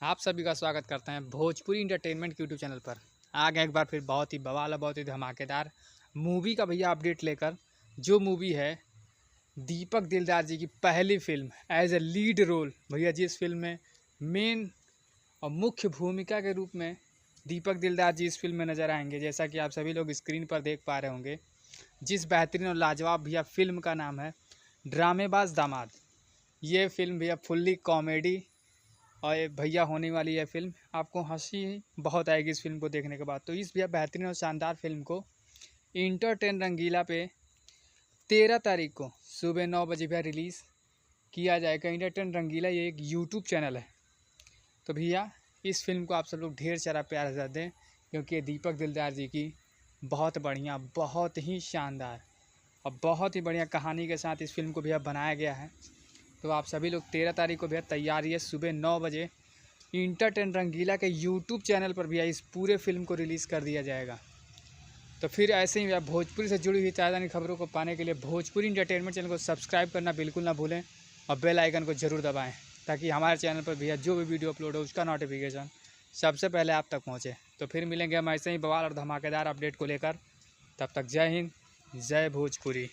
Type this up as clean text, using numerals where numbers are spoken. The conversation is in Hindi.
आप सभी का स्वागत करते हैं भोजपुरी इंटरटेनमेंट के यूट्यूब चैनल पर। आ गए एक बार फिर बहुत ही बवाल बहुत ही धमाकेदार मूवी का भैया अपडेट लेकर। जो मूवी है दीपक दिलदार जी की पहली film as a lead role भैया, जिस फिल्म में मेन और मुख्य भूमिका के रूप में दीपक दिलदार जी इस फिल्म में नज़र आएंगे। जैसा कि आप सभी लोग स्क्रीन पर देख पा रहे होंगे, जिस बेहतरीन और लाजवाब भैया फिल्म का नाम है ड्रामेबाज दामाद। ये फिल्म भैया फुल्ली कॉमेडी और भैया होने वाली है फिल्म। आपको हंसी बहुत आएगी इस फिल्म को देखने के बाद। तो इस भैया बेहतरीन और शानदार फिल्म को इंटरटेन रंगीला पे 13 तारीख को सुबह 9 बजे भैया रिलीज़ किया जाएगा। इंटरटेन रंगीला ये एक यूट्यूब चैनल है। तो भैया इस फिल्म को आप सब लोग ढेर सारा प्यार कर दें, क्योंकि दीपक दिलदार जी की बहुत बढ़िया, बहुत ही शानदार और बहुत ही बढ़िया कहानी के साथ इस फिल्म को भैया बनाया गया है। तो आप सभी लोग 13 तारीख को भैया तैयारी है, सुबह 9 बजे इंटरटेन रंगीला के यूट्यूब चैनल पर भैया इस पूरे फिल्म को रिलीज़ कर दिया जाएगा। तो फिर ऐसे ही भैया भोजपुरी से जुड़ी हुई ताज़ा खबरों को पाने के लिए भोजपुरी इंटरटेनमेंट चैनल को सब्सक्राइब करना बिल्कुल ना भूलें और बेल आइकन को ज़रूर दबाएं, ताकि हमारे चैनल पर भैया जो भी वीडियो अपलोड हो उसका नोटिफिकेशन सबसे पहले आप तक पहुँचे। तो फिर मिलेंगे हम ऐसे ही बवाल और धमाकेदार अपडेट को लेकर। तब तक जय हिंद, जय भोजपुरी।